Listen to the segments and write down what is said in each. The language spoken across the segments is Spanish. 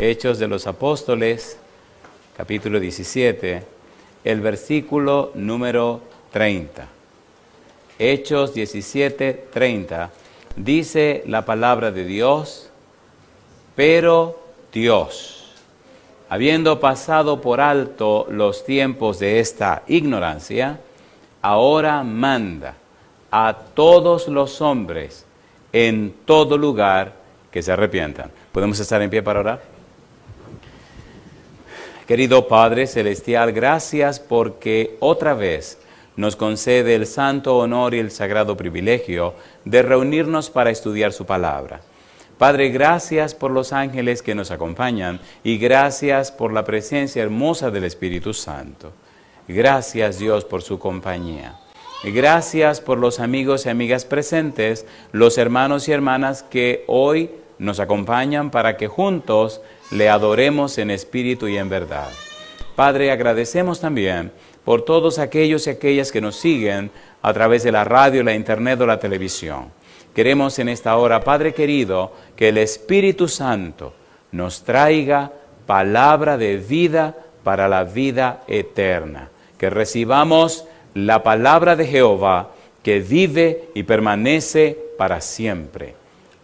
Hechos de los Apóstoles, capítulo 17, el versículo número 30. Hechos 17, 30, dice la palabra de Dios: pero Dios, habiendo pasado por alto los tiempos de esta ignorancia, ahora manda a todos los hombres en todo lugar que se arrepientan. ¿Podemos estar en pie para orar? Querido Padre Celestial, gracias porque otra vez nos concede el santo honor y el sagrado privilegio de reunirnos para estudiar su palabra. Padre, gracias por los ángeles que nos acompañan y gracias por la presencia hermosa del Espíritu Santo. Gracias, Dios, por su compañía. Y gracias por los amigos y amigas presentes, los hermanos y hermanas que hoy nos acompañan para que juntos le adoremos en espíritu y en verdad. Padre, agradecemos también por todos aquellos y aquellas que nos siguen a través de la radio, la internet o la televisión. Queremos en esta hora, Padre querido, que el Espíritu Santo nos traiga palabra de vida para la vida eterna. Que recibamos la palabra de Jehová que vive y permanece para siempre.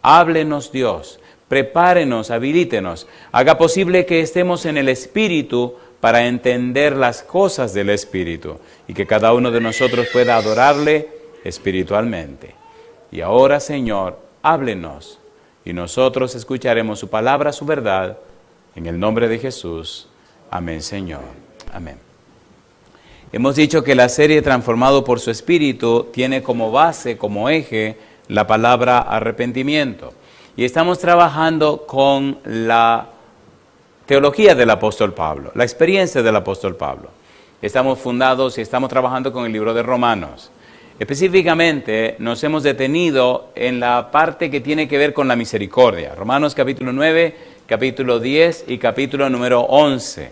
Háblenos, Dios, prepárenos, habilítenos, haga posible que estemos en el Espíritu para entender las cosas del Espíritu y que cada uno de nosotros pueda adorarle espiritualmente. Y ahora, Señor, háblenos y nosotros escucharemos su palabra, su verdad, en el nombre de Jesús. Amén, Señor. Amén. Hemos dicho que la serie Transformado por su Espíritu tiene como base, como eje, la palabra arrepentimiento. Y estamos trabajando con la teología del apóstol Pablo, la experiencia del apóstol Pablo. Estamos fundados y estamos trabajando con el libro de Romanos. Específicamente nos hemos detenido en la parte que tiene que ver con la misericordia. Romanos capítulo 9, capítulo 10 y capítulo número 11.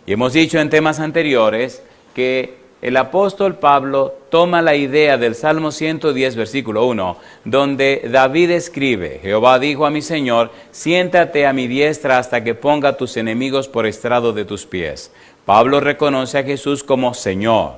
Y hemos dicho en temas anteriores que el apóstol Pablo toma la idea del Salmo 110, versículo 1, donde David escribe: Jehová dijo a mi Señor, siéntate a mi diestra hasta que ponga a tus enemigos por estrado de tus pies. Pablo reconoce a Jesús como Señor.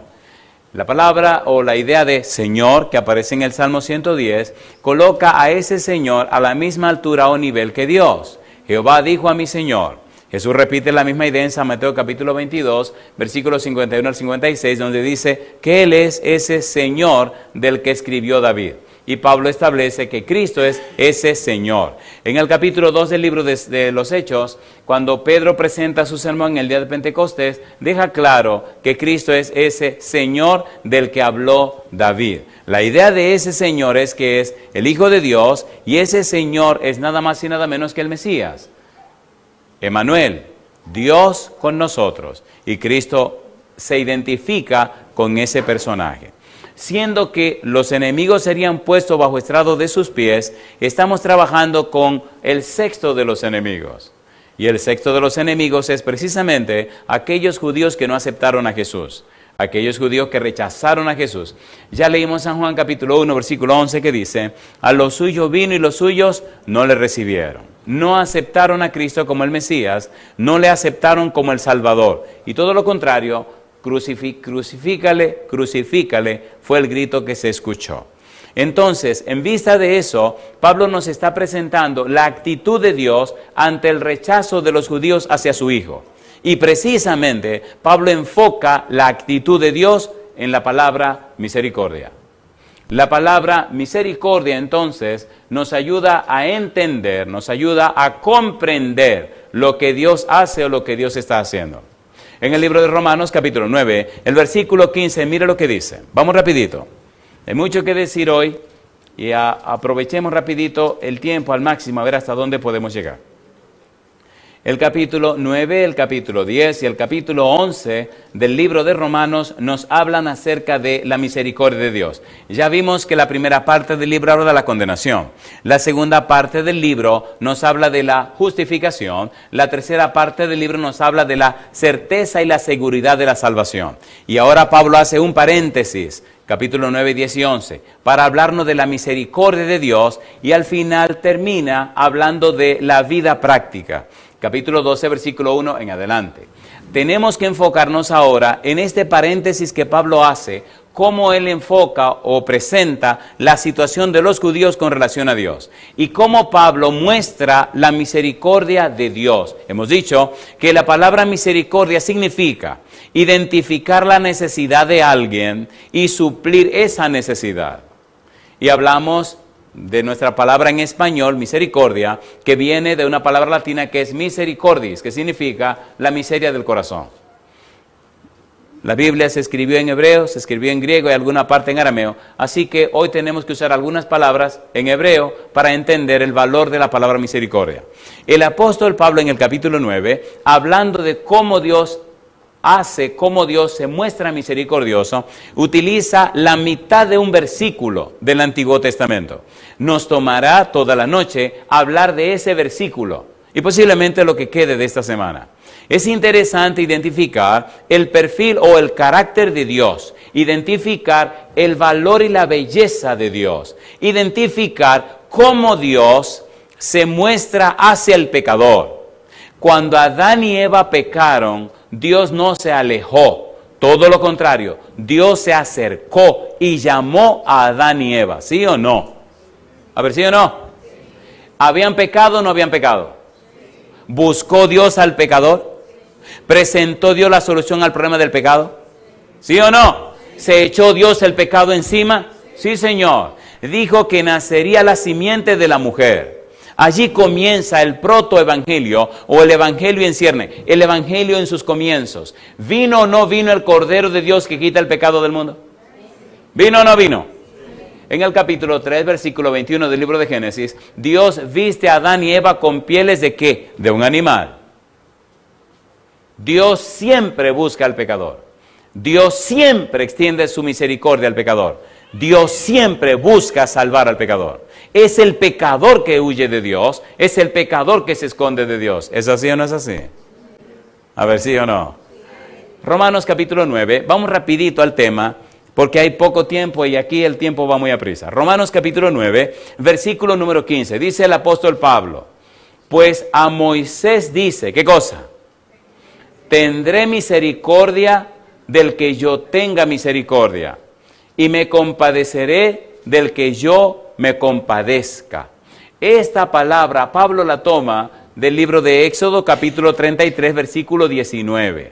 La palabra o la idea de Señor que aparece en el Salmo 110 coloca a ese Señor a la misma altura o nivel que Dios. Jehová dijo a mi Señor. Jesús repite la misma idea en San Mateo capítulo 22, versículos 51 al 56, donde dice que Él es ese Señor del que escribió David. Y Pablo establece que Cristo es ese Señor. En el capítulo 2 del libro de los Hechos, cuando Pedro presenta su sermón en el día de Pentecostés, deja claro que Cristo es ese Señor del que habló David. La idea de ese Señor es que es el Hijo de Dios y ese Señor es nada más y nada menos que el Mesías. Emmanuel, Dios con nosotros, y Cristo se identifica con ese personaje. Siendo que los enemigos serían puestos bajo estrado de sus pies, estamos trabajando con el sexto de los enemigos. Y el sexto de los enemigos es precisamente aquellos judíos que no aceptaron a Jesús, aquellos judíos que rechazaron a Jesús. Ya leímos San Juan capítulo 1, versículo 11 que dice: a los suyos vino y los suyos no le recibieron. No aceptaron a Cristo como el Mesías, no le aceptaron como el Salvador. Y todo lo contrario, crucifícale, crucifícale, fue el grito que se escuchó. Entonces, en vista de eso, Pablo nos está presentando la actitud de Dios ante el rechazo de los judíos hacia su Hijo. Y precisamente, Pablo enfoca la actitud de Dios en la palabra misericordia. La palabra misericordia, entonces, nos ayuda a entender, nos ayuda a comprender lo que Dios hace o lo que Dios está haciendo. En el libro de Romanos, capítulo 9, el versículo 15, mire lo que dice. Vamos rapidito. Hay mucho que decir hoy y aprovechemos rapidito el tiempo al máximo a ver hasta dónde podemos llegar. El capítulo 9, el capítulo 10 y el capítulo 11 del libro de Romanos nos hablan acerca de la misericordia de Dios. Ya vimos que la primera parte del libro habla de la condenación. La segunda parte del libro nos habla de la justificación. La tercera parte del libro nos habla de la certeza y la seguridad de la salvación. Y ahora Pablo hace un paréntesis capítulo 9, 10 y 11, para hablarnos de la misericordia de Dios, y al final termina hablando de la vida práctica, capítulo 12, versículo 1 en adelante. Tenemos que enfocarnos ahora en este paréntesis que Pablo hace, cómo él enfoca o presenta la situación de los judíos con relación a Dios y cómo Pablo muestra la misericordia de Dios. Hemos dicho que la palabra misericordia significa identificar la necesidad de alguien y suplir esa necesidad. Y hablamos de nuestra palabra en español, misericordia, que viene de una palabra latina que es misericordis, que significa la miseria del corazón. La Biblia se escribió en hebreo, se escribió en griego y alguna parte en arameo, así que hoy tenemos que usar algunas palabras en hebreo para entender el valor de la palabra misericordia. El apóstol Pablo en el capítulo 9, hablando de cómo Dios hace, cómo Dios se muestra misericordioso, utiliza la mitad de un versículo del Antiguo Testamento. Nos tomará toda la noche hablar de ese versículo y posiblemente lo que quede de esta semana. Es interesante identificar el perfil o el carácter de Dios, identificar el valor y la belleza de Dios, identificar cómo Dios se muestra hacia el pecador. Cuando Adán y Eva pecaron, Dios no se alejó, todo lo contrario, Dios se acercó y llamó a Adán y Eva, ¿sí o no? A ver, ¿sí o no? ¿Habían pecado o no habían pecado? ¿Buscó Dios al pecador? ¿Presentó Dios la solución al problema del pecado? ¿Sí o no? ¿Se echó Dios el pecado encima? Sí, Señor. Dijo que nacería la simiente de la mujer. Allí comienza el protoevangelio o el evangelio en cierne, el evangelio en sus comienzos. ¿Vino o no vino el Cordero de Dios que quita el pecado del mundo? ¿Vino o no vino? En el capítulo 3, versículo 21 del libro de Génesis, Dios viste a Adán y Eva con pieles ¿de qué? De un animal. Dios siempre busca al pecador. Dios siempre extiende su misericordia al pecador. Dios siempre busca salvar al pecador. Es el pecador que huye de Dios, es el pecador que se esconde de Dios. ¿Es así o no es así? A ver, ¿sí o no? Romanos capítulo 9, vamos rapidito al tema, porque hay poco tiempo y aquí el tiempo va muy aprisa. Romanos capítulo 9, versículo número 15, dice el apóstol Pablo, pues a Moisés dice, ¿qué cosa? Tendré misericordia del que yo tenga misericordia, y me compadeceré del que yo me compadezca. Esta palabra Pablo la toma del libro de Éxodo capítulo 33 versículo 19.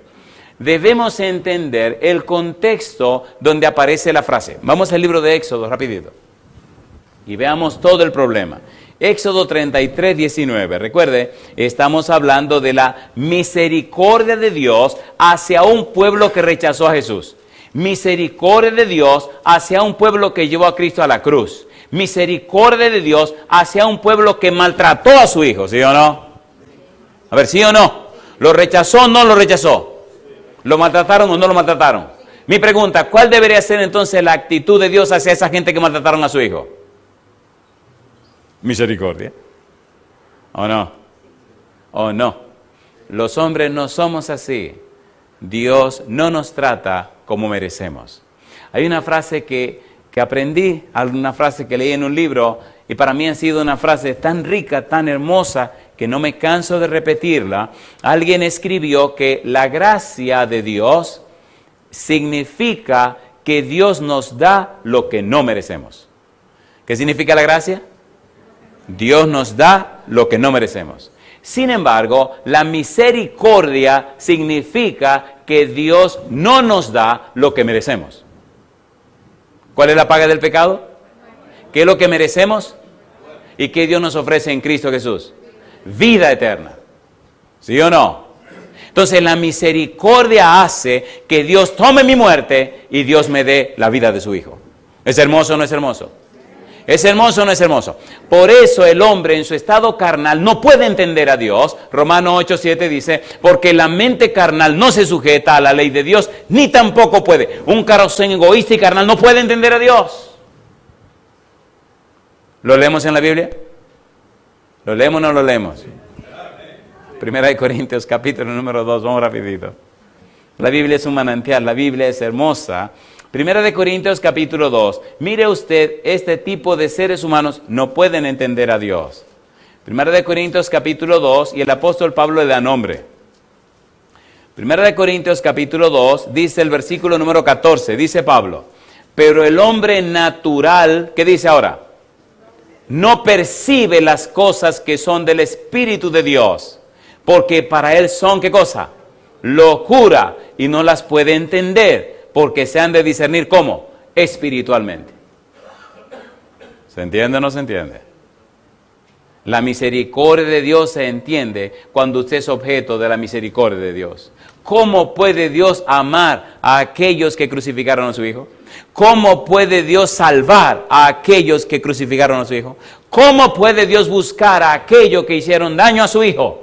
Debemos entender el contexto donde aparece la frase. Vamos al libro de Éxodo rapidito y veamos todo el problema. Éxodo 33, 19. Recuerde, estamos hablando de la misericordia de Dios hacia un pueblo que rechazó a Jesús. Misericordia de Dios hacia un pueblo que llevó a Cristo a la cruz. Misericordia de Dios hacia un pueblo que maltrató a su hijo, ¿sí o no? A ver, ¿sí o no? ¿Lo rechazó o no lo rechazó? ¿Lo maltrataron o no lo maltrataron? Mi pregunta, ¿cuál debería ser entonces la actitud de Dios hacia esa gente que maltrataron a su hijo? Misericordia. ¿O no? ¿O no? Los hombres no somos así. Dios no nos trata como merecemos. Hay una frase que aprendí, una frase que leí en un libro, y para mí ha sido una frase tan rica, tan hermosa, que no me canso de repetirla. Alguien escribió que la gracia de Dios significa que Dios nos da lo que no merecemos. ¿Qué significa la gracia? Dios nos da lo que no merecemos. Sin embargo, la misericordia significa que Dios no nos da lo que merecemos. ¿Cuál es la paga del pecado? ¿Qué es lo que merecemos? ¿Y qué Dios nos ofrece en Cristo Jesús? Vida eterna. ¿Sí o no? Entonces la misericordia hace que Dios tome mi muerte y Dios me dé la vida de su Hijo. ¿Es hermoso o no es hermoso? ¿Es hermoso o no es hermoso? Por eso el hombre en su estado carnal no puede entender a Dios. Romanos 8:7 dice, porque la mente carnal no se sujeta a la ley de Dios, ni tampoco puede. Un corazón egoísta y carnal no puede entender a Dios. ¿Lo leemos en la Biblia? ¿Lo leemos o no lo leemos? Primera de Corintios capítulo número 2, vamos rapidito. La Biblia es un manantial, la Biblia es hermosa. Primera de Corintios capítulo 2. Mire usted, este tipo de seres humanos no pueden entender a Dios. Primera de Corintios capítulo 2, y el apóstol Pablo le da nombre. Primera de Corintios capítulo 2, dice el versículo número 14, dice Pablo, pero el hombre natural, ¿qué dice ahora? No percibe las cosas que son del Espíritu de Dios, porque para él son, ¿qué cosa? Locura, y no las puede entender, porque se han de discernir, ¿cómo? Espiritualmente. ¿Se entiende o no se entiende? La misericordia de Dios se entiende cuando usted es objeto de la misericordia de Dios. ¿Cómo puede Dios amar a aquellos que crucificaron a su Hijo? ¿Cómo puede Dios salvar a aquellos que crucificaron a su Hijo? ¿Cómo puede Dios buscar a aquellos que hicieron daño a su Hijo?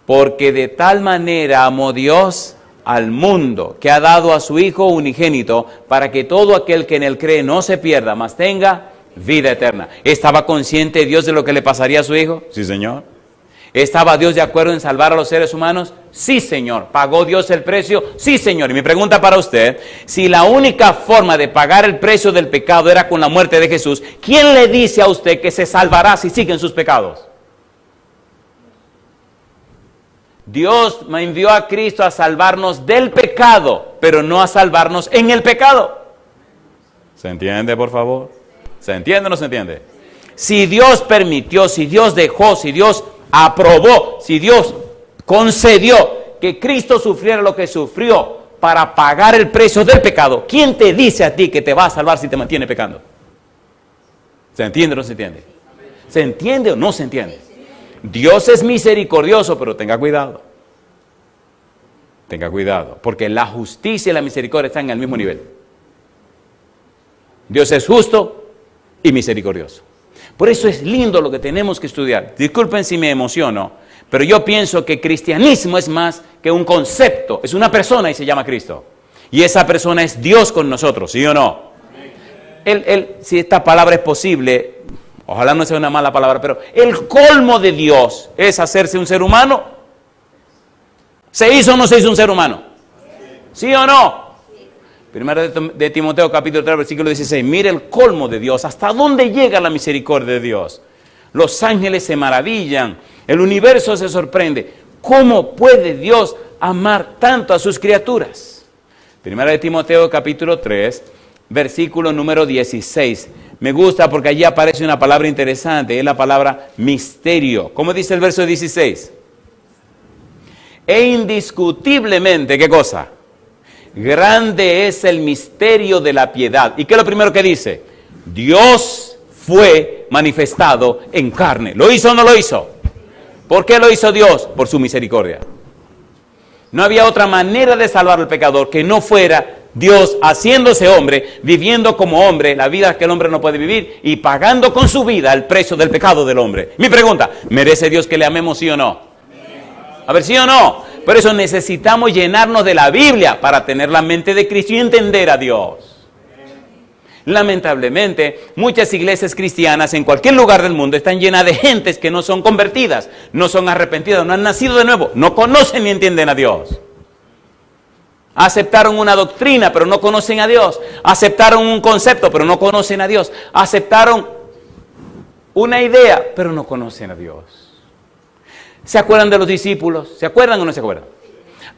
Porque de tal manera amó Dios al mundo, que ha dado a su Hijo unigénito, para que todo aquel que en él cree no se pierda, mas tenga vida eterna. ¿Estaba consciente Dios de lo que le pasaría a su Hijo? Sí, Señor. ¿Estaba Dios de acuerdo en salvar a los seres humanos? Sí, Señor. ¿Pagó Dios el precio? Sí, Señor. Y mi pregunta para usted, si la única forma de pagar el precio del pecado era con la muerte de Jesús, ¿quién le dice a usted que se salvará si siguen sus pecados? Dios me envió a Cristo a salvarnos del pecado, pero no a salvarnos en el pecado. ¿Se entiende, por favor? ¿Se entiende o no se entiende? Si Dios permitió, si Dios dejó, si Dios aprobó, si Dios concedió que Cristo sufriera lo que sufrió para pagar el precio del pecado, ¿quién te dice a ti que te va a salvar si te mantiene pecando? ¿Se entiende o no se entiende? ¿Se entiende o no se entiende? Dios es misericordioso, pero tenga cuidado. Tenga cuidado, porque la justicia y la misericordia están en el mismo nivel. Dios es justo y misericordioso. Por eso es lindo lo que tenemos que estudiar. Disculpen si me emociono, pero yo pienso que cristianismo es más que un concepto. Es una persona y se llama Cristo. Y esa persona es Dios con nosotros, ¿sí o no? Si esta palabra es posible, ojalá no sea una mala palabra, pero el colmo de Dios es hacerse un ser humano. ¿Se hizo o no se hizo un ser humano? ¿Sí o no? Primera de Timoteo capítulo 3 versículo 16, mire el colmo de Dios, hasta dónde llega la misericordia de Dios. Los ángeles se maravillan, el universo se sorprende. ¿Cómo puede Dios amar tanto a sus criaturas? Primera de Timoteo capítulo 3 versículo número 16. Me gusta porque allí aparece una palabra interesante, es la palabra misterio. ¿Cómo dice el verso 16? E indiscutiblemente, ¿qué cosa? Grande es el misterio de la piedad. ¿Y qué es lo primero que dice? Dios fue manifestado en carne. ¿Lo hizo o no lo hizo? ¿Por qué lo hizo Dios? Por su misericordia. No había otra manera de salvar al pecador que no fuera Dios haciéndose hombre, viviendo como hombre, la vida que el hombre no puede vivir y pagando con su vida el precio del pecado del hombre. Mi pregunta, ¿merece Dios que le amemos, sí o no? A ver, ¿sí o no? Por eso necesitamos llenarnos de la Biblia para tener la mente de Cristo y entender a Dios. Lamentablemente, muchas iglesias cristianas en cualquier lugar del mundo están llenas de gentes que no son convertidas, no son arrepentidas, no han nacido de nuevo, no conocen ni entienden a Dios. Aceptaron una doctrina, pero no conocen a Dios. Aceptaron un concepto, pero no conocen a Dios. Aceptaron una idea, pero no conocen a Dios. ¿Se acuerdan de los discípulos? ¿Se acuerdan o no se acuerdan?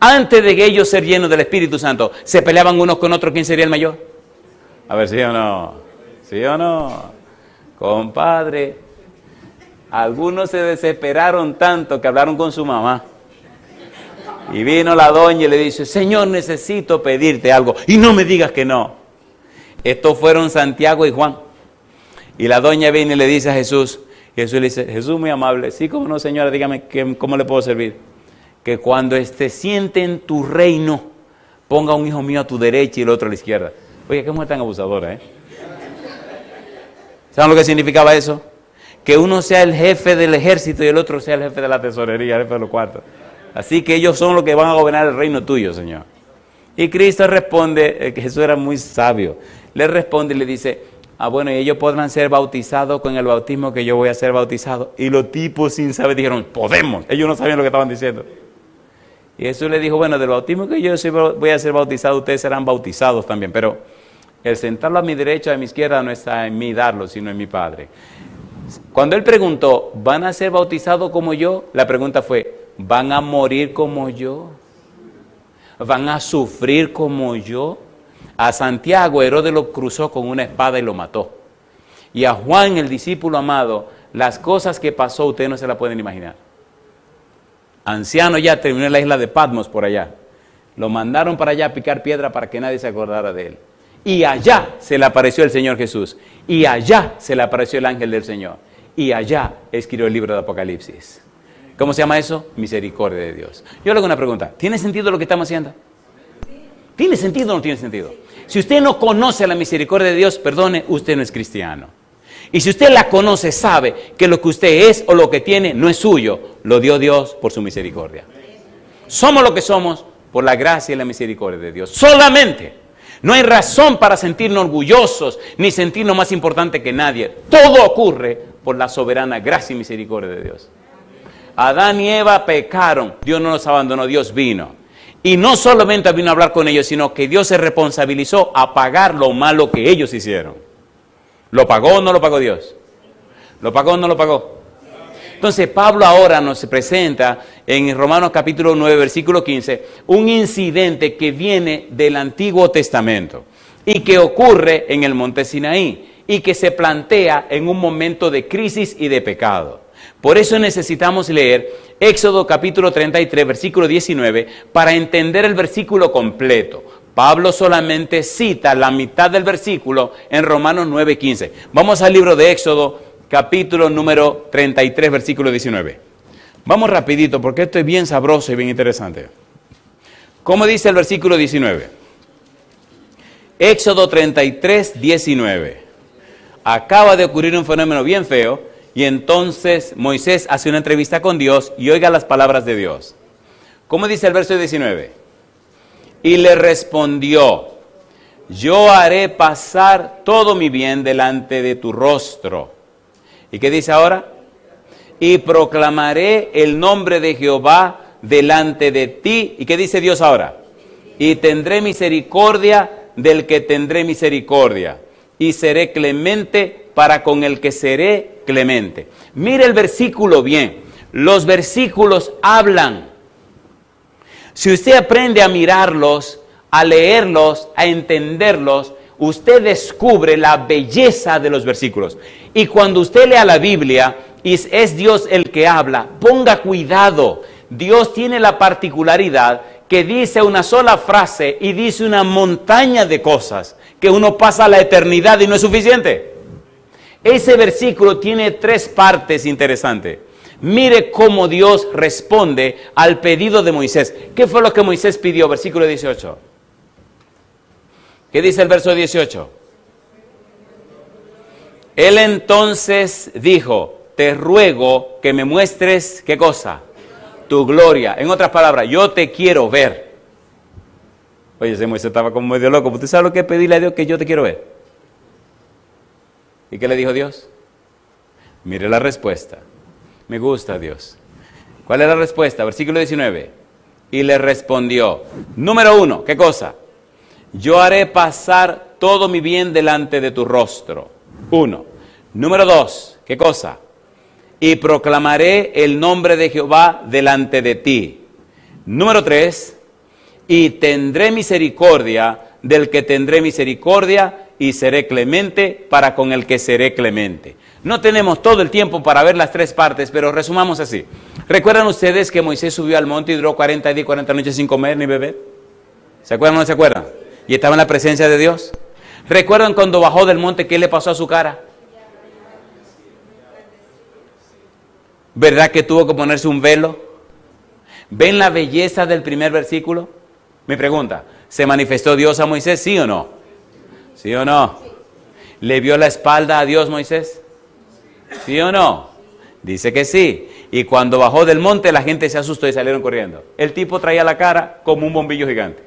Antes de que ellos ser llenos del Espíritu Santo, ¿se peleaban unos con otros quién sería el mayor? A ver, ¿sí o no? ¿Sí o no? Compadre, algunos se desesperaron tanto que hablaron con su mamá. Y vino la doña y le dice, Señor, necesito pedirte algo. Y no me digas que no. Estos fueron Santiago y Juan. Y la doña viene y le dice a Jesús, y Jesús le dice, Jesús muy amable, sí, cómo no, señora, dígame, ¿cómo le puedo servir? Que cuando se siente en tu reino, ponga un hijo mío a tu derecha y el otro a la izquierda. Oye, qué mujer tan abusadora, ¿eh? ¿Saben lo que significaba eso? Que uno sea el jefe del ejército y el otro sea el jefe de la tesorería, el jefe de los cuartos. Así que ellos son los que van a gobernar el reino tuyo, Señor. Y Cristo responde, que Jesús era muy sabio, le responde y le dice, bueno, y ellos podrán ser bautizados con el bautismo que yo voy a ser bautizado. Y los tipos sin saber dijeron, podemos. Ellos no sabían lo que estaban diciendo. Y Jesús le dijo, bueno, del bautismo que yo voy a ser bautizado, ustedes serán bautizados también, pero el sentarlo a mi derecha o a mi izquierda no está en mí darlo, sino en mi Padre. Cuando él preguntó, ¿van a ser bautizados como yo? La pregunta fue, ¿van a morir como yo? ¿Van a sufrir como yo? A Santiago Herodes lo cruzó con una espada y lo mató. Y a Juan, el discípulo amado, las cosas que pasó ustedes no se las pueden imaginar. Anciano ya, terminó en la isla de Patmos por allá. Lo mandaron para allá a picar piedra para que nadie se acordara de él. Y allá se le apareció el Señor Jesús. Y allá se le apareció el ángel del Señor. Y allá escribió el libro de Apocalipsis. ¿Cómo se llama eso? Misericordia de Dios. Yo le hago una pregunta. ¿Tiene sentido lo que estamos haciendo? ¿Tiene sentido o no tiene sentido? Si usted no conoce la misericordia de Dios, perdone, usted no es cristiano. Y si usted la conoce, sabe que lo que usted es o lo que tiene no es suyo, lo dio Dios por su misericordia. Somos lo que somos por la gracia y la misericordia de Dios. Solamente. No hay razón para sentirnos orgullosos ni sentirnos más importantes que nadie. Todo ocurre por la soberana gracia y misericordia de Dios. Adán y Eva pecaron, Dios no los abandonó, Dios vino. Y no solamente vino a hablar con ellos, sino que Dios se responsabilizó a pagar lo malo que ellos hicieron. ¿Lo pagó o no lo pagó Dios? ¿Lo pagó o no lo pagó? Entonces Pablo ahora nos presenta en Romanos capítulo 9, versículo 15, un incidente que viene del Antiguo Testamento y que ocurre en el monte Sinaí y que se plantea en un momento de crisis y de pecado. Por eso necesitamos leer Éxodo capítulo 33, versículo 19, para entender el versículo completo. Pablo solamente cita la mitad del versículo en Romanos 9, 15. Vamos al libro de Éxodo, capítulo número 33, versículo 19. Vamos rapidito, porque esto es bien sabroso y bien interesante. ¿Cómo dice el versículo 19? Éxodo 33, 19. Acaba de ocurrir un fenómeno bien feo, y entonces Moisés hace una entrevista con Dios y oiga las palabras de Dios. ¿Cómo dice el verso 19? Y le respondió, yo haré pasar todo mi bien delante de tu rostro. ¿Y qué dice ahora? Y proclamaré el nombre de Jehová delante de ti. ¿Y qué dice Dios ahora? Y tendré misericordia del que tendré misericordia. Y seré clemente para con el que seré clemente. Mire el versículo bien. Los versículos hablan. Si usted aprende a mirarlos, a leerlos, a entenderlos, usted descubre la belleza de los versículos. Y cuando usted lea la Biblia, y es Dios el que habla, ponga cuidado. Dios tiene la particularidad que dice una sola frase y dice una montaña de cosas que uno pasa la eternidad y no es suficiente. Ese versículo tiene 3 partes interesantes. Mire cómo Dios responde al pedido de Moisés. ¿Qué fue lo que Moisés pidió? Versículo 18. ¿Qué dice el verso 18? Él entonces dijo, te ruego que me muestres, ¿qué cosa? Tu gloria. En otras palabras, yo te quiero ver. Oye, ese Moisés estaba como medio loco. ¿Usted sabe lo que es pedirle a Dios? Que yo te quiero ver. ¿Y qué le dijo Dios? Mire la respuesta. Me gusta Dios. ¿Cuál es la respuesta? Versículo 19. Y le respondió, número 1, ¿qué cosa? Yo haré pasar todo mi bien delante de tu rostro. 1. Número 2, ¿qué cosa? Y proclamaré el nombre de Jehová delante de ti. Número 3, y tendré misericordia del que tendré misericordia y seré clemente para con el que seré clemente. No tenemos todo el tiempo para ver las 3 partes, pero resumamos así. ¿Recuerdan ustedes que Moisés subió al monte y duró 40 días y 40 noches sin comer ni beber? ¿Se acuerdan o no se acuerdan? Y estaba en la presencia de Dios. ¿Recuerdan cuando bajó del monte qué le pasó a su cara? ¿Verdad que tuvo que ponerse un velo? ¿Ven la belleza del primer versículo? Mi pregunta, ¿se manifestó Dios a Moisés, sí o no? ¿Sí o no? ¿Le vio la espalda a Dios Moisés? ¿Sí o no? Dice que sí. Y cuando bajó del monte la gente se asustó y salieron corriendo. El tipo traía la cara como un bombillo gigante.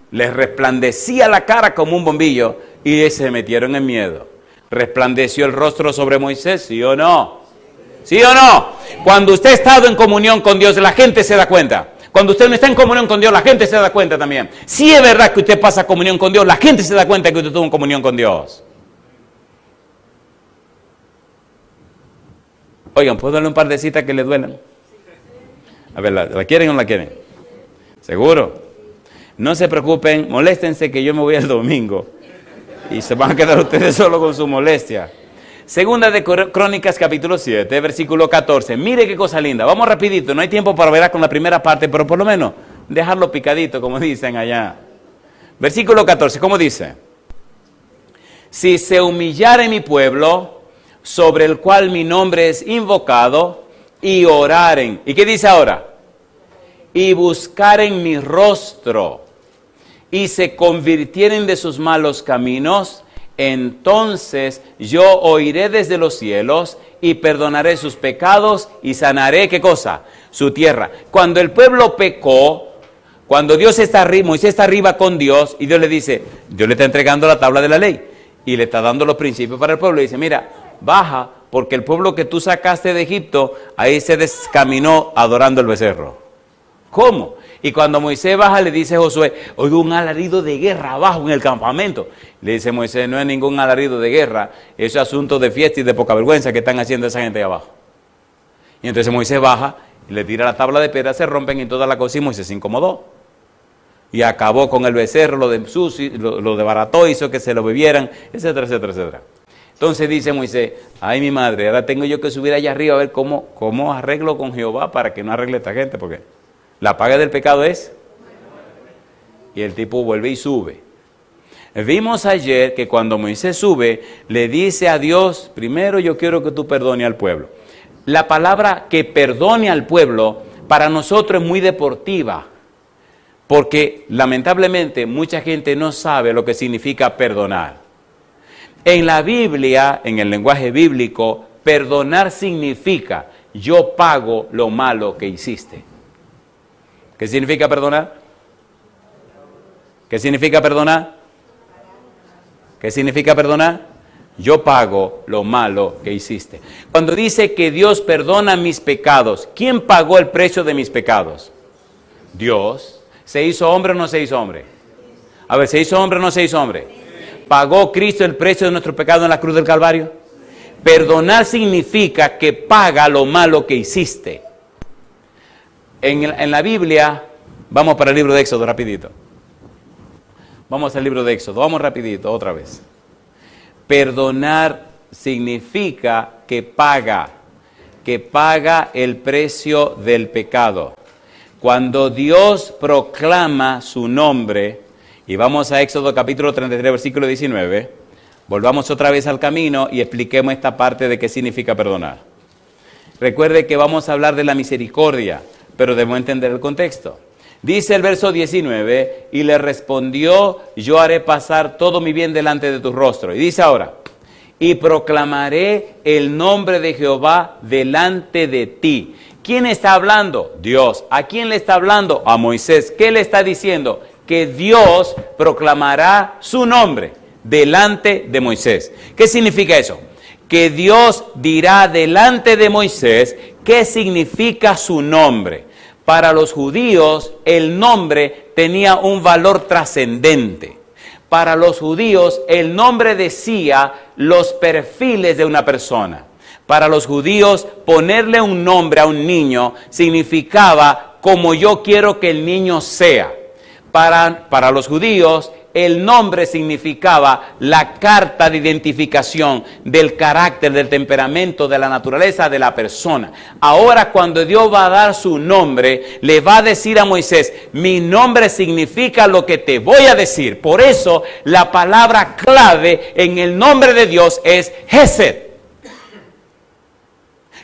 Les resplandecía la cara como un bombillo y se metieron en miedo. ¿Resplandeció el rostro sobre Moisés? ¿Sí o no? ¿Sí o no? Cuando usted ha estado en comunión con Dios, la gente se da cuenta. Cuando usted no está en comunión con Dios, la gente se da cuenta también. Si es verdad que usted pasa comunión con Dios, la gente se da cuenta que usted tuvo comunión con Dios. Oigan, ¿puedo darle un par de citas que le duelan? A ver, ¿la quieren o no la quieren? ¿Seguro? No se preocupen, moléstense que yo me voy el domingo. Y se van a quedar ustedes solo con su molestia. Segunda de Crónicas, capítulo 7, versículo 14. Mire qué cosa linda. Vamos rapidito, no hay tiempo para ver con la primera parte, pero por lo menos dejarlo picadito, como dicen allá. Versículo 14, ¿cómo dice? Si se humillare mi pueblo, sobre el cual mi nombre es invocado, y oraren. ¿Y qué dice ahora? Y buscaren mi rostro, y se convirtieren de sus malos caminos, entonces yo oiré desde los cielos y perdonaré sus pecados y sanaré, ¿qué cosa? Su tierra. Cuando el pueblo pecó, cuando Dios está arriba, Moisés está arriba con Dios y Dios le dice, Dios le está entregando la tabla de la ley y le está dando los principios para el pueblo y dice, mira, baja porque el pueblo que tú sacaste de Egipto, ahí se descaminó adorando el becerro. ¿Cómo? Y cuando Moisés baja le dice a Josué, oigo un alarido de guerra abajo en el campamento. Le dice Moisés, no es ningún alarido de guerra, eso es asunto de fiesta y de poca vergüenza que están haciendo esa gente ahí abajo. Y entonces Moisés baja y le tira la tabla de piedra, se rompen y toda la cosa y Moisés se incomodó. Y acabó con el becerro, lo desbarató, hizo que se lo bebieran, etcétera, etcétera, etcétera. Entonces dice Moisés, ay mi madre, ahora tengo yo que subir allá arriba a ver cómo arreglo con Jehová para que no arregle esta gente, porque la paga del pecado es. Y el tipo vuelve y sube. Vimos ayer que cuando Moisés sube, le dice a Dios, primero yo quiero que tú perdone al pueblo. La palabra que perdone al pueblo para nosotros es muy deportiva, porque lamentablemente mucha gente no sabe lo que significa perdonar. En la Biblia, en el lenguaje bíblico, perdonar significa yo pago lo malo que hiciste. ¿Qué significa perdonar? ¿Qué significa perdonar? ¿Qué significa perdonar? Yo pago lo malo que hiciste. Cuando dice que Dios perdona mis pecados, ¿quién pagó el precio de mis pecados? Dios. ¿Se hizo hombre o no se hizo hombre? A ver, ¿se hizo hombre o no se hizo hombre? ¿Pagó Cristo el precio de nuestro pecado en la cruz del Calvario? Perdonar significa que paga lo malo que hiciste. En la Biblia, vamos para el libro de Éxodo rapidito. Vamos al libro de Éxodo, vamos rapidito, otra vez. Perdonar significa que paga el precio del pecado. Cuando Dios proclama su nombre, y vamos a Éxodo capítulo 33, versículo 19, volvamos otra vez al camino y expliquemos esta parte de qué significa perdonar. Recuerde que vamos a hablar de la misericordia, pero debemos entender el contexto. Dice el verso 19, y le respondió, yo haré pasar todo mi bien delante de tu rostro. Y dice ahora, y proclamaré el nombre de Jehová delante de ti. ¿Quién está hablando? Dios. ¿A quién le está hablando? A Moisés. ¿Qué le está diciendo? Que Dios proclamará su nombre delante de Moisés. ¿Qué significa eso? Que Dios dirá delante de Moisés qué significa su nombre. Para los judíos el nombre tenía un valor trascendente. Para los judíos el nombre decía los perfiles de una persona. Para los judíos ponerle un nombre a un niño significaba como yo quiero que el niño sea. Para los judíos el nombre significaba la carta de identificación del carácter, del temperamento, de la naturaleza de la persona. Ahora cuando Dios va a dar su nombre, le va a decir a Moisés, mi nombre significa lo que te voy a decir. Por eso la palabra clave en el nombre de Dios es Hesed,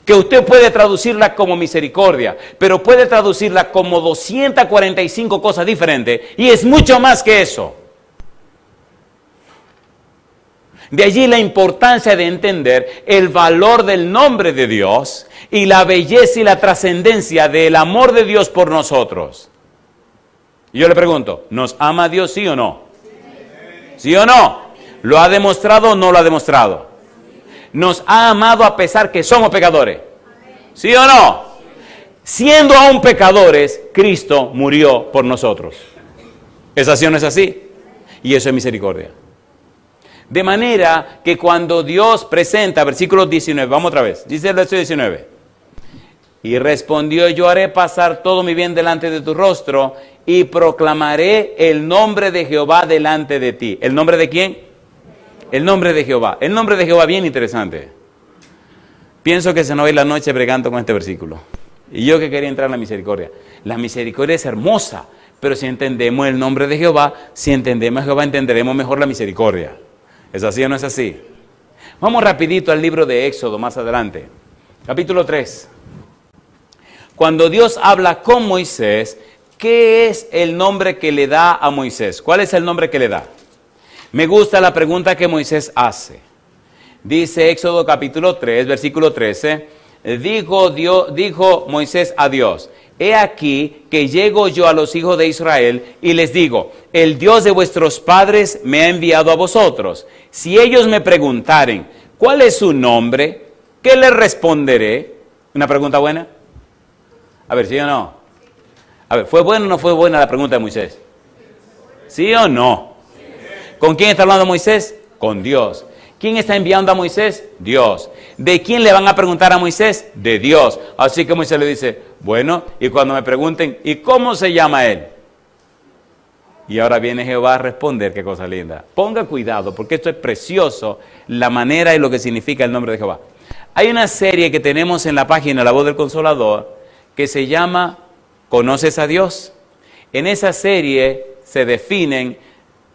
que usted puede traducirla como misericordia, pero puede traducirla como 245 cosas diferentes, y es mucho más que eso. De allí la importancia de entender el valor del nombre de Dios y la belleza y la trascendencia del amor de Dios por nosotros. Y yo le pregunto, ¿nos ama Dios sí o no? ¿Sí o no? ¿Lo ha demostrado o no lo ha demostrado? ¿Nos ha amado a pesar que somos pecadores? ¿Sí o no? Siendo aún pecadores, Cristo murió por nosotros. ¿Es así o no es así? Y eso es misericordia. De manera que cuando Dios presenta, versículo 19, vamos otra vez, dice el versículo 19. Y respondió, yo haré pasar todo mi bien delante de tu rostro y proclamaré el nombre de Jehová delante de ti. ¿El nombre de quién? El nombre de Jehová. El nombre de Jehová, bien interesante. Pienso que se nos va a ir la noche bregando con este versículo. Y yo que quería entrar en la misericordia. La misericordia es hermosa, pero si entendemos el nombre de Jehová, si entendemos a Jehová, entenderemos mejor la misericordia. ¿Es así o no es así? Vamos rapidito al libro de Éxodo, más adelante. Capítulo 3. Cuando Dios habla con Moisés, ¿qué es el nombre que le da a Moisés? ¿Cuál es el nombre que le da? Me gusta la pregunta que Moisés hace. Dice Éxodo capítulo 3, versículo 13, dijo Moisés a Dios, he aquí que llego yo a los hijos de Israel y les digo, el Dios de vuestros padres me ha enviado a vosotros. Si ellos me preguntaren, ¿cuál es su nombre? ¿Qué les responderé? ¿Una pregunta buena? A ver, ¿sí o no? A ver, ¿fue buena o no fue buena la pregunta de Moisés? ¿Sí o no? ¿Con quién está hablando Moisés? Con Dios. ¿Quién está enviando a Moisés? Dios. ¿De quién le van a preguntar a Moisés? De Dios. Así que Moisés le dice, bueno, y cuando me pregunten, ¿y cómo se llama él? Y ahora viene Jehová a responder, qué cosa linda. Ponga cuidado, porque esto es precioso, la manera y lo que significa el nombre de Jehová. Hay una serie que tenemos en la página La Voz del Consolador, que se llama ¿Conoces a Dios? En esa serie se definen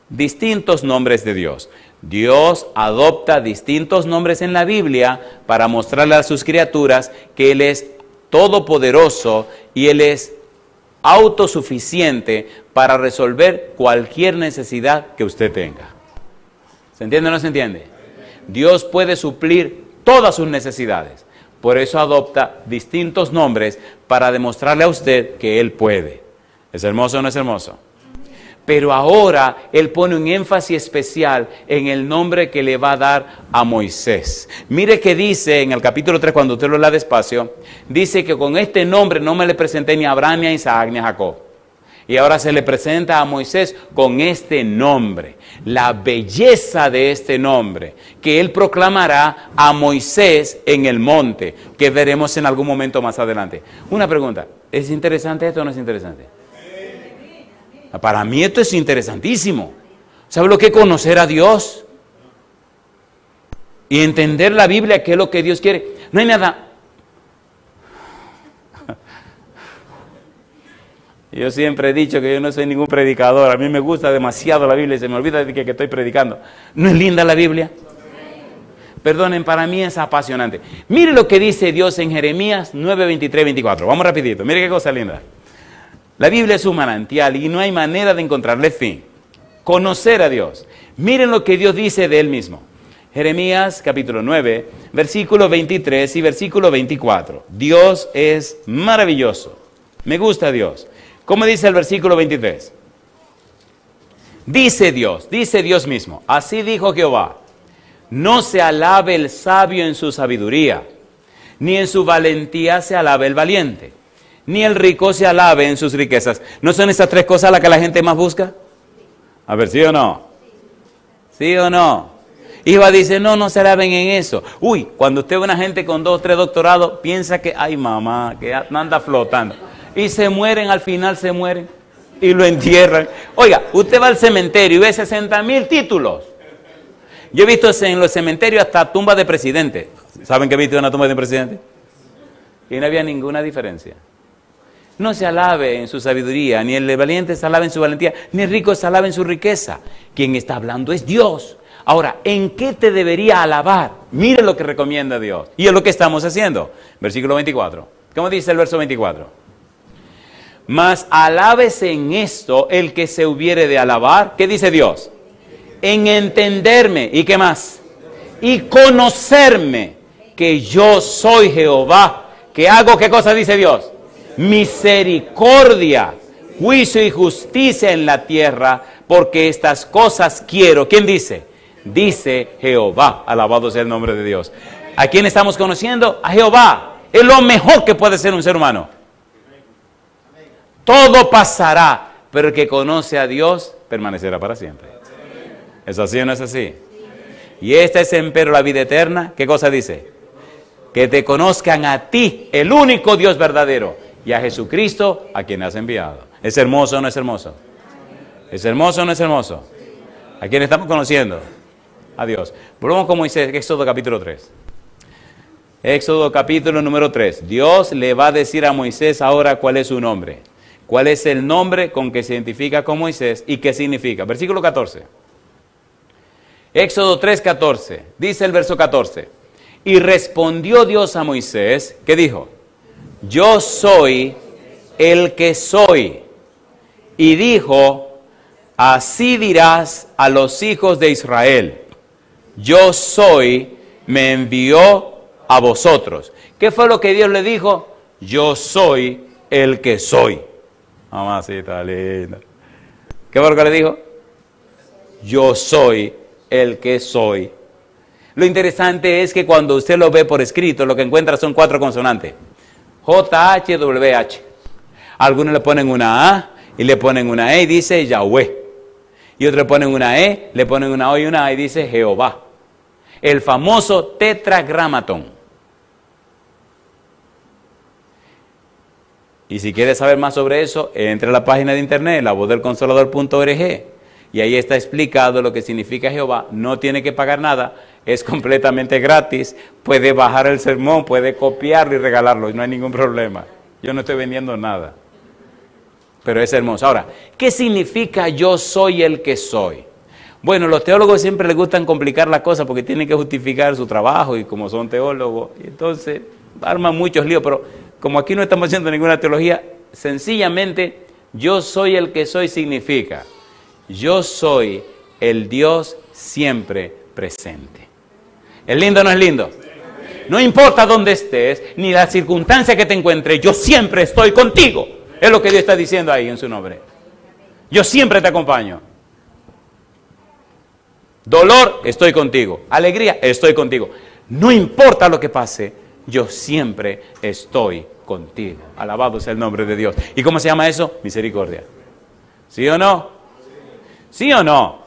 distintos nombres de Dios. Dios adopta distintos nombres en la Biblia para mostrarle a sus criaturas que Él es todopoderoso y Él es autosuficiente para resolver cualquier necesidad que usted tenga. ¿Se entiende o no se entiende? Dios puede suplir todas sus necesidades. Por eso adopta distintos nombres para demostrarle a usted que Él puede. ¿Es hermoso o no es hermoso? Pero ahora Él pone un énfasis especial en el nombre que le va a dar a Moisés. Mire que dice en el capítulo 3, cuando usted lo lea despacio, dice que con este nombre no me le presenté ni a Abraham, ni a Isaac, ni a Jacob. Y ahora se le presenta a Moisés con este nombre, la belleza de este nombre, que Él proclamará a Moisés en el monte, que veremos en algún momento más adelante. Una pregunta, ¿es interesante esto o no es interesante? Para mí esto es interesantísimo. ¿Sabe lo que es conocer a Dios? Y entender la Biblia, qué es lo que Dios quiere. No hay nada. Yo siempre he dicho que yo no soy ningún predicador. A mí me gusta demasiado la Biblia y se me olvida de que estoy predicando. ¿No es linda la Biblia? Perdonen, para mí es apasionante. Mire lo que dice Dios en Jeremías 9, 23, 24. Vamos rapidito. Mire qué cosa linda. La Biblia es un manantial y no hay manera de encontrarle fin. Conocer a Dios. Miren lo que Dios dice de Él mismo. Jeremías capítulo 9, versículo 23 y versículo 24. Dios es maravilloso. Me gusta Dios. ¿Cómo dice el versículo 23? Dice Dios mismo. Así dijo Jehová. No se alabe el sabio en su sabiduría, ni en su valentía se alabe el valiente, ni el rico se alabe en sus riquezas. ¿No son esas tres cosas las que la gente más busca? A ver, ¿sí o no? ¿Sí o no? Y Jehová dice, no se alaben en eso. Uy, cuando usted ve una gente con 2 o 3 doctorados, piensa que, ay mamá, que anda flotando. Y se mueren, al final se mueren. Y lo entierran. Oiga, usted va al cementerio y ve 60,000 títulos. Yo he visto en los cementerios hasta tumbas de presidente. ¿Saben que he visto una tumba de un presidente? Y no había ninguna diferencia. No se alabe en su sabiduría, ni el valiente se alabe en su valentía, ni el rico se alabe en su riqueza. Quien está hablando es Dios. Ahora, ¿en qué te debería alabar? Mire lo que recomienda Dios. Y es lo que estamos haciendo. Versículo 24. ¿Cómo dice el verso 24? Mas alábese en esto el que se hubiere de alabar. ¿Qué dice Dios? En entenderme. ¿Y qué más? Y conocerme que yo soy Jehová. ¿Que hago qué cosa dice Dios? Misericordia, juicio y justicia en la tierra, porque estas cosas quiero. ¿Quién dice? Dice Jehová. Alabado sea el nombre de Dios. ¿A quién estamos conociendo? A Jehová. Es lo mejor que puede ser un ser humano. Todo pasará, pero el que conoce a Dios permanecerá para siempre. ¿Es así o no es así? Y esta es empero la vida eterna. ¿Qué cosa dice? Que te conozcan a ti, el único Dios verdadero, y a Jesucristo, a quien has enviado. ¿Es hermoso o no es hermoso? ¿Es hermoso o no es hermoso? ¿A quién estamos conociendo? A Dios. Volvamos con Moisés, Éxodo capítulo 3. Éxodo capítulo número 3. Dios le va a decir a Moisés ahora cuál es su nombre. ¿Cuál es el nombre con que se identifica con Moisés y qué significa? Versículo 14. Éxodo 3, 14. Dice el verso 14. Y respondió Dios a Moisés, ¿qué dijo? Yo soy el que soy. Y dijo, así dirás a los hijos de Israel, yo soy, me envió a vosotros. ¿Qué fue lo que Dios le dijo? Yo soy el que soy. Mamacita linda. ¿Qué fue lo que le dijo? Yo soy el que soy. Lo interesante es que cuando usted lo ve por escrito, lo que encuentra son 4 consonantes. J-H-W-H. Algunos le ponen una A y le ponen una E y dice Yahweh. Y otros le ponen una E, le ponen una O y una A y dice Jehová. El famoso tetragramatón. Y si quiere saber más sobre eso, entre a la página de internet, lavozdelconsolador.org, y ahí está explicado lo que significa Jehová. No tiene que pagar nada, es completamente gratis. Puede bajar el sermón, puede copiarlo y regalarlo, y no hay ningún problema. Yo no estoy vendiendo nada, pero es hermoso. Ahora, ¿qué significa yo soy el que soy? Bueno, los teólogos siempre les gustan complicar la cosa porque tienen que justificar su trabajo y como son teólogos, y entonces arman muchos líos, pero como aquí no estamos haciendo ninguna teología, sencillamente yo soy el que soy significa yo soy el Dios siempre presente. ¿Es lindo o no es lindo? No importa dónde estés, ni la circunstancia que te encuentres, yo siempre estoy contigo. Es lo que Dios está diciendo ahí en su nombre. Yo siempre te acompaño. Dolor, estoy contigo. Alegría, estoy contigo. No importa lo que pase, yo siempre estoy contigo. Alabado sea el nombre de Dios. ¿Y cómo se llama eso? Misericordia. ¿Sí o no? ¿Sí o no?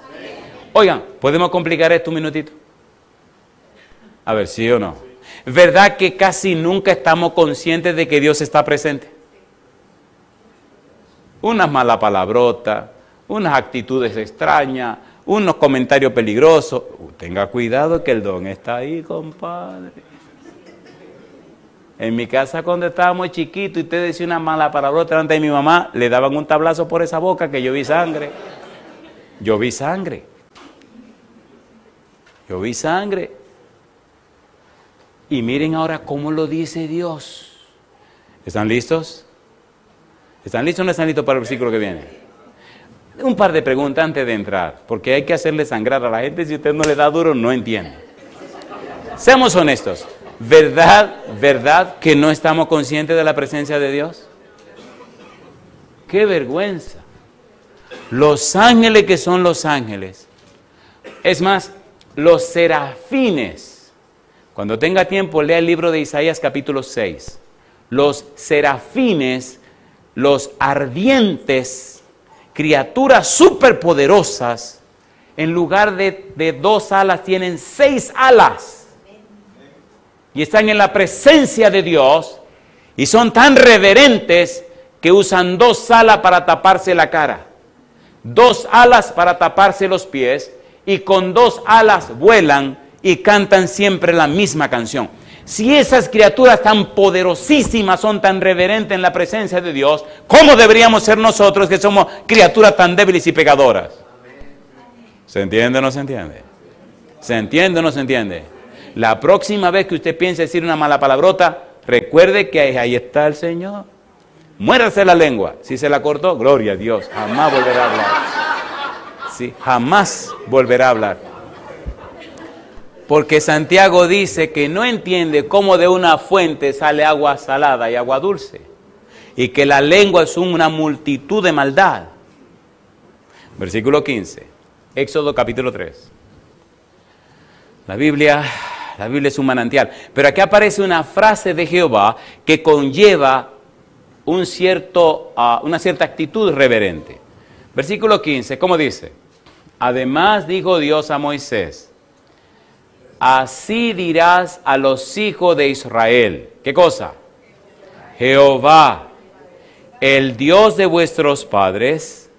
Oigan, ¿podemos complicar esto un minutito? A ver, ¿sí o no? ¿Verdad que casi nunca estamos conscientes de que Dios está presente? Unas malas palabrotas, unas actitudes extrañas, unos comentarios peligrosos. Tenga cuidado que el don está ahí, compadre. En mi casa cuando estábamos chiquitos y usted decía una mala palabrota delante de mi mamá, le daban un tablazo por esa boca que yo vi sangre. Yo vi sangre. Yo vi sangre. Y miren ahora cómo lo dice Dios. ¿Están listos? ¿Están listos o no están listos para el versículo que viene? Un par de preguntas antes de entrar, porque hay que hacerle sangrar a la gente. Si usted no le da duro, no entiende. Seamos honestos. ¿Verdad que no estamos conscientes de la presencia de Dios? ¡Qué vergüenza! Los ángeles que son los ángeles. Es más, los serafines. Cuando tenga tiempo, lea el libro de Isaías capítulo 6. Los serafines, los ardientes, criaturas superpoderosas, en lugar de 2 alas, tienen 6 alas. Y están en la presencia de Dios y son tan reverentes que usan 2 alas para taparse la cara, 2 alas para taparse los pies, y con 2 alas vuelan y cantan siempre la misma canción. Si esas criaturas tan poderosísimas son tan reverentes en la presencia de Dios, ¿cómo deberíamos ser nosotros que somos criaturas tan débiles y pecadoras? ¿Se entiende o no se entiende? ¿Se entiende o no se entiende? La próxima vez que usted piense decir una mala palabrota, recuerde que ahí está el Señor. Muérase la lengua. Si se la cortó, gloria a Dios, jamás volverá a hablar. Sí, jamás volverá a hablar. Porque Santiago dice que no entiende cómo de una fuente sale agua salada y agua dulce. Y que la lengua es una multitud de maldad. Versículo 15. Éxodo capítulo 3. La Biblia es un manantial. Pero aquí aparece una frase de Jehová que conlleva una cierta actitud reverente. Versículo 15, ¿cómo dice? Además dijo Dios a Moisés, así dirás a los hijos de Israel. ¿Qué cosa? Jehová, el Dios de vuestros padres,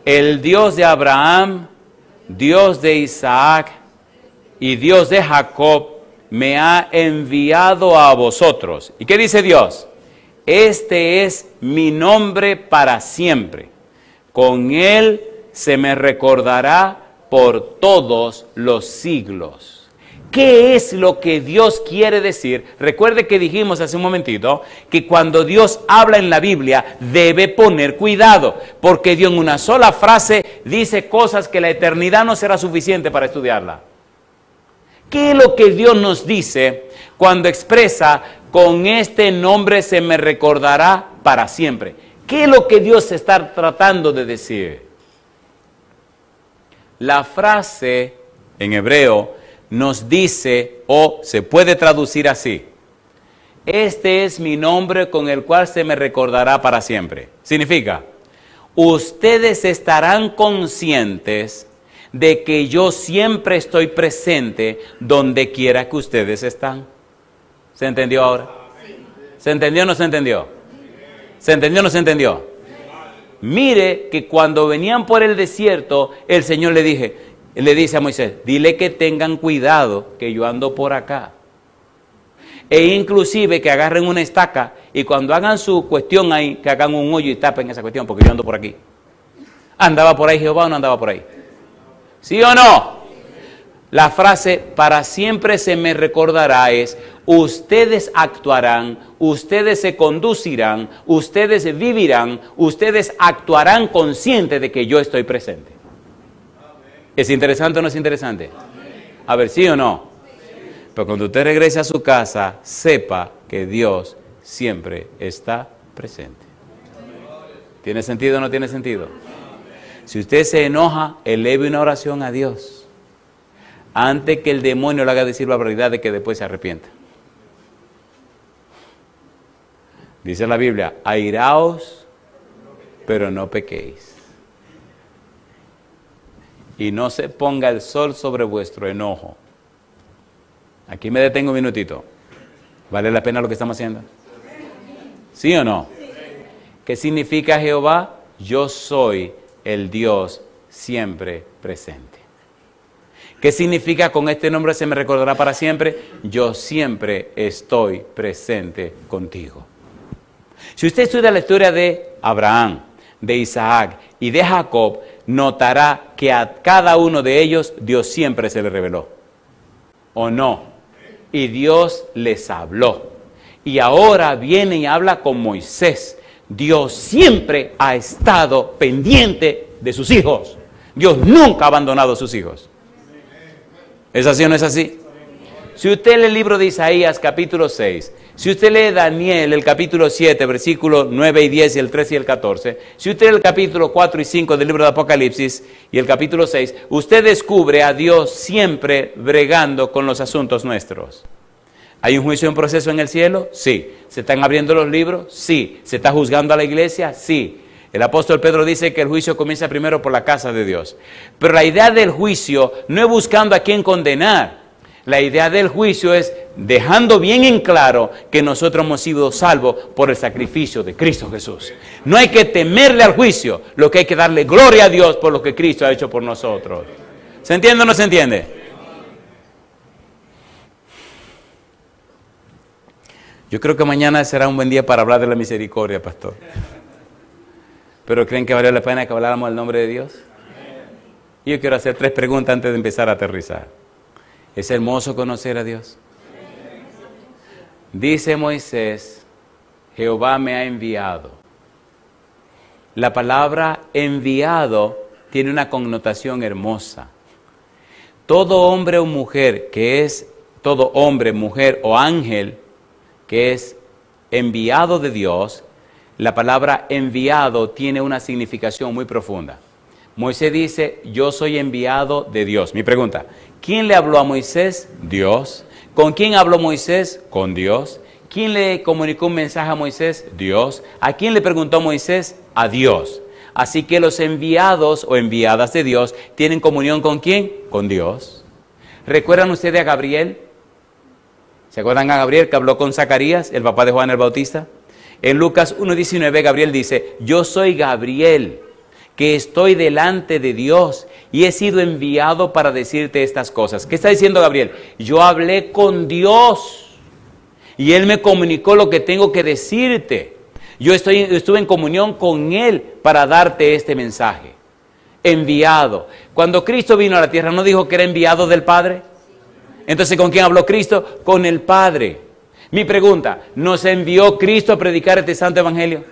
el Dios de Abraham, Dios de Isaac y Dios de Jacob, me ha enviado a vosotros. ¿Y qué dice Dios? Este es mi nombre para siempre. Con él se me recordará por todos los siglos. ¿Qué es lo que Dios quiere decir? Recuerde que dijimos hace un momentito que cuando Dios habla en la Biblia debe poner cuidado, porque Dios en una sola frase dice cosas que la eternidad no será suficiente para estudiarla. ¿Qué es lo que Dios nos dice cuando expresa, con este nombre se me recordará para siempre? ¿Qué es lo que Dios está tratando de decir? La frase en hebreo nos dice, o se puede traducir así: este es mi nombre con el cual se me recordará para siempre. Significa, ustedes estarán conscientes de que yo siempre estoy presente donde quiera que ustedes están. ¿Se entendió ahora? ¿Se entendió o no se entendió? ¿Se entendió o no se entendió? Mire que cuando venían por el desierto, el Señor le dice a Moisés, dile que tengan cuidado que yo ando por acá. E inclusive que agarren una estaca y cuando hagan su cuestión ahí, que hagan un hoyo y tapen esa cuestión porque yo ando por aquí. ¿Andaba por ahí Jehová o no andaba por ahí? ¿Sí o no? La frase para siempre se me recordará es, ustedes actuarán, ustedes se conducirán, ustedes vivirán, ustedes actuarán conscientes de que yo estoy presente. ¿Es interesante o no es interesante? A ver, ¿sí o no? Pero cuando usted regrese a su casa, sepa que Dios siempre está presente. ¿Tiene sentido o no tiene sentido? Si usted se enoja, eleve una oración a Dios antes que el demonio le haga decir la verdad de que después se arrepienta. Dice la Biblia, airaos, pero no pequéis. Y no se ponga el sol sobre vuestro enojo. Aquí me detengo un minutito. ¿Vale la pena lo que estamos haciendo? ¿Sí o no? ¿Qué significa Jehová? Yo soy el Dios siempre presente. ¿Qué significa con este nombre se me recordará para siempre? Yo siempre estoy presente contigo. Si usted estudia la historia de Abraham, de Isaac y de Jacob, notará que a cada uno de ellos Dios siempre se le reveló. ¿O no? Y Dios les habló. Y ahora viene y habla con Moisés. Dios siempre ha estado pendiente de sus hijos. Dios nunca ha abandonado a sus hijos. ¿Es así o no es así? Si usted lee el libro de Isaías capítulo 6, si usted lee Daniel el capítulo 7, versículos 9 y 10 y el 13 y el 14, si usted lee el capítulo 4 y 5 del libro de Apocalipsis y el capítulo 6, usted descubre a Dios siempre bregando con los asuntos nuestros. ¿Hay un juicio en proceso en el cielo? Sí. ¿Se están abriendo los libros? Sí. ¿Se está juzgando a la iglesia? Sí. El apóstol Pedro dice que el juicio comienza primero por la casa de Dios. Pero la idea del juicio no es buscando a quién condenar. La idea del juicio es dejando bien en claro que nosotros hemos sido salvos por el sacrificio de Cristo Jesús. No hay que temerle al juicio, lo que hay que darle gloria a Dios por lo que Cristo ha hecho por nosotros. ¿Se entiende o no se entiende? Yo creo que mañana será un buen día para hablar de la misericordia, pastor. ¿Pero creen que vale la pena que habláramos del nombre de Dios? Yo quiero hacer 3 preguntas antes de empezar a aterrizar. ¿Es hermoso conocer a Dios? Dice Moisés, Jehová me ha enviado. La palabra enviado tiene una connotación hermosa. Todo hombre o mujer todo hombre, mujer o ángel que es enviado de Dios, la palabra enviado tiene una significación muy profunda. Moisés dice, yo soy enviado de Dios. Mi pregunta, ¿quién le habló a Moisés? Dios. ¿Con quién habló Moisés? Con Dios. ¿Quién le comunicó un mensaje a Moisés? Dios. ¿A quién le preguntó Moisés? A Dios. Así que los enviados o enviadas de Dios tienen comunión ¿con quién? Con Dios. ¿Recuerdan ustedes a Gabriel? ¿Se acuerdan a Gabriel que habló con Zacarías, el papá de Juan el Bautista? En Lucas 1:19 Gabriel dice, yo soy Gabriel, que estoy delante de Dios y he sido enviado para decirte estas cosas. ¿Qué está diciendo Gabriel? Yo hablé con Dios y Él me comunicó lo que tengo que decirte. Yo estuve en comunión con Él para darte este mensaje. Enviado. Cuando Cristo vino a la tierra, ¿no dijo que era enviado del Padre? Entonces, ¿con quién habló Cristo? Con el Padre. Mi pregunta, ¿nos envió Cristo a predicar este santo evangelio?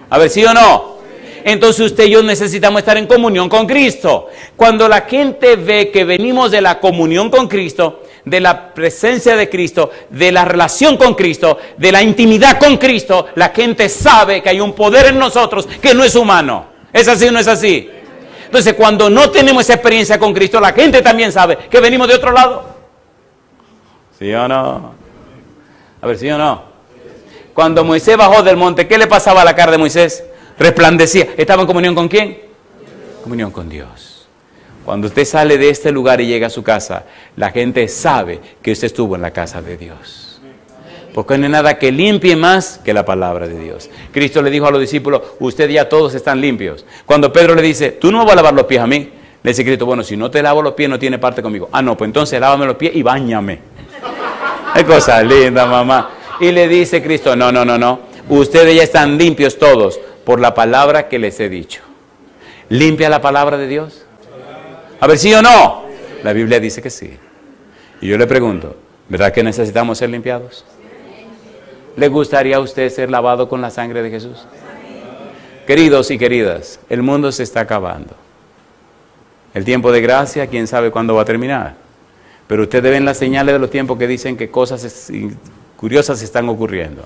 A ver, ¿sí o no? Entonces usted y yo necesitamos estar en comunión con Cristo. Cuando la gente ve que venimos de la comunión con Cristo, de la presencia de Cristo, de la relación con Cristo, de la intimidad con Cristo, la gente sabe que hay un poder en nosotros que no es humano. ¿Es así o no es así? Entonces, cuando no tenemos esa experiencia con Cristo, la gente también sabe que venimos de otro lado. ¿Sí o no? A ver, ¿sí o no? Cuando Moisés bajó del monte, ¿qué le pasaba a la cara de Moisés? Resplandecía. ¿Estaba en comunión con quién? Comunión con Dios. Cuando usted sale de este lugar y llega a su casa, la gente sabe que usted estuvo en la casa de Dios. Porque no hay nada que limpie más que la palabra de Dios. Cristo le dijo a los discípulos, ustedes ya todos están limpios. Cuando Pedro le dice, tú no me vas a lavar los pies a mí, le dice Cristo, bueno, si no te lavo los pies no tiene parte conmigo. Ah, no, pues entonces lávame los pies y báñame. Es cosa linda, mamá. Y le dice Cristo, no. Ustedes ya están limpios todos por la palabra que les he dicho. ¿Limpia la palabra de Dios? A ver, ¿sí o no? La Biblia dice que sí. Y yo le pregunto, ¿verdad que necesitamos ser limpiados? ¿Le gustaría a usted ser lavado con la sangre de Jesús? Queridos y queridas, el mundo se está acabando. El tiempo de gracia, quién sabe cuándo va a terminar. Pero ustedes ven las señales de los tiempos que dicen que cosas curiosas están ocurriendo.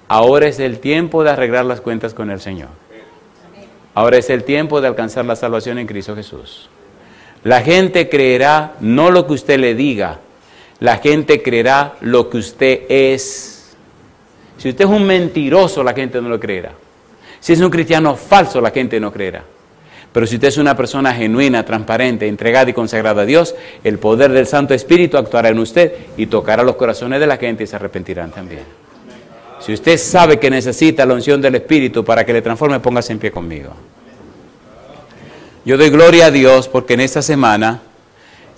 Ahora es el tiempo de arreglar las cuentas con el Señor. Ahora es el tiempo de alcanzar la salvación en Cristo Jesús. La gente creerá no lo que usted le diga, la gente creerá lo que usted es. Si usted es un mentiroso, la gente no lo creerá. Si es un cristiano falso, la gente no creerá. Pero si usted es una persona genuina, transparente, entregada y consagrada a Dios, el poder del Santo Espíritu actuará en usted y tocará los corazones de la gente y se arrepentirán también. Si usted sabe que necesita la unción del Espíritu para que le transforme, póngase en pie conmigo. Yo doy gloria a Dios porque en esta semana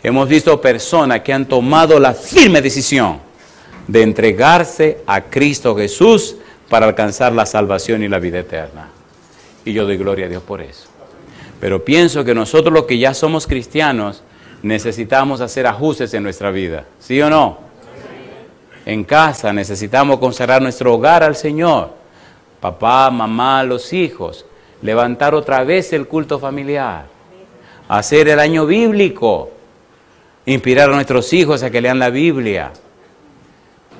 hemos visto personas que han tomado la firme decisión de entregarse a Cristo Jesús para alcanzar la salvación y la vida eterna. Y yo doy gloria a Dios por eso. Pero pienso que nosotros los que ya somos cristianos necesitamos hacer ajustes en nuestra vida. ¿Sí o no? En casa necesitamos consagrar nuestro hogar al Señor. Papá, mamá, los hijos. Levantar otra vez el culto familiar. Hacer el año bíblico. Inspirar a nuestros hijos a que lean la Biblia.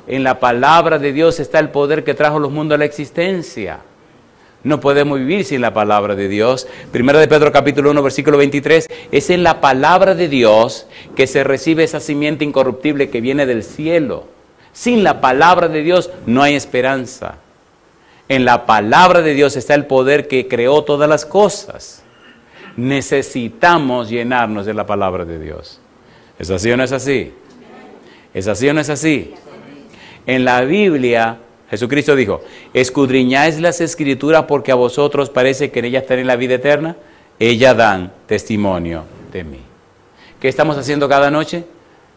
En la palabra de Dios está el poder que trajo los mundos a la existencia. No podemos vivir sin la palabra de Dios. Primera de Pedro capítulo 1 versículo 23. Es en la palabra de Dios que se recibe esa simiente incorruptible que viene del cielo. Sin la palabra de Dios no hay esperanza. En la palabra de Dios está el poder que creó todas las cosas. Necesitamos llenarnos de la palabra de Dios. ¿Es así o no es así? ¿Es así o no es así? En la Biblia, Jesucristo dijo, escudriñáis las Escrituras porque a vosotros parece que en ellas tenéis la vida eterna. Ellas dan testimonio de mí. ¿Qué estamos haciendo cada noche?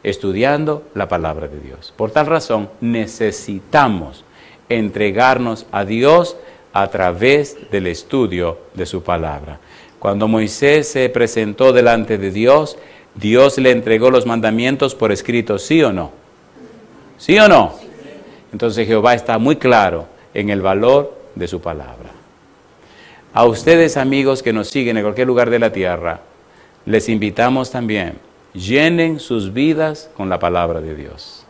Estudiando la palabra de Dios. Por tal razón, necesitamos entregarnos a Dios a través del estudio de su palabra. Cuando Moisés se presentó delante de Dios, Dios le entregó los mandamientos por escrito, ¿sí o no? ¿Sí o no? Entonces Jehová está muy claro en el valor de su palabra. A ustedes, amigos que nos siguen en cualquier lugar de la tierra, les invitamos también, llenen sus vidas con la palabra de Dios.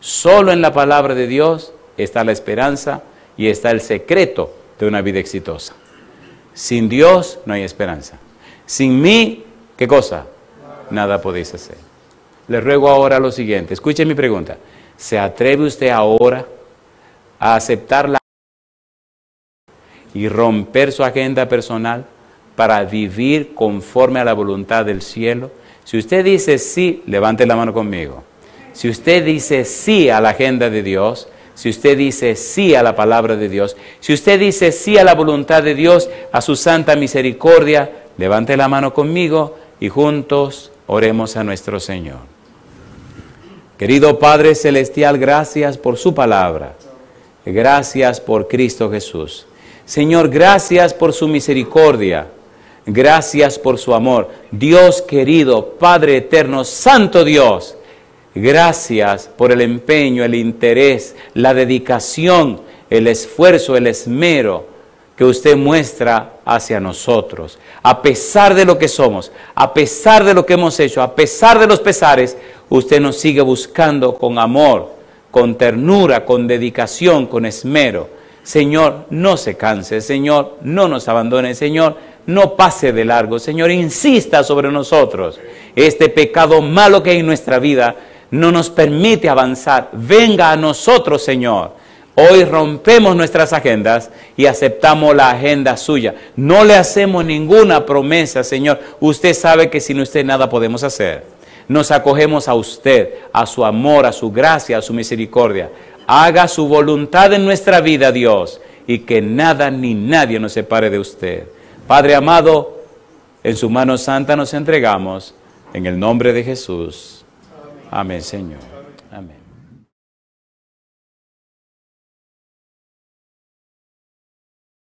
Solo en la palabra de Dios está la esperanza y está el secreto de una vida exitosa. Sin Dios no hay esperanza. Sin mí, ¿qué cosa? Nada podéis hacer. Les ruego ahora lo siguiente. Escuchen mi pregunta. ¿Se atreve usted ahora a aceptarla y romper su agenda personal para vivir conforme a la voluntad del cielo? Si usted dice sí, levante la mano conmigo. Si usted dice sí a la agenda de Dios, si usted dice sí a la palabra de Dios, si usted dice sí a la voluntad de Dios, a su santa misericordia, levante la mano conmigo y juntos oremos a nuestro Señor. Querido Padre Celestial, gracias por su palabra. Gracias por Cristo Jesús. Señor, gracias por su misericordia. Gracias por su amor. Dios querido, Padre eterno, Santo Dios, gracias por el empeño, el interés, la dedicación, el esfuerzo, el esmero que usted muestra hacia nosotros. A pesar de lo que somos, a pesar de lo que hemos hecho, a pesar de los pesares, usted nos sigue buscando con amor, con ternura, con dedicación, con esmero. Señor, no se canse, Señor, no nos abandone, Señor, no pase de largo, Señor, insista sobre nosotros. Este pecado malo que hay en nuestra vida no nos permite avanzar. Venga a nosotros, Señor. Hoy rompemos nuestras agendas y aceptamos la agenda suya. No le hacemos ninguna promesa, Señor. Usted sabe que sin usted nada podemos hacer. Nos acogemos a usted, a su amor, a su gracia, a su misericordia. Haga su voluntad en nuestra vida, Dios, y que nada ni nadie nos separe de usted. Padre amado, en su mano santa nos entregamos, en el nombre de Jesús. Amén, Señor.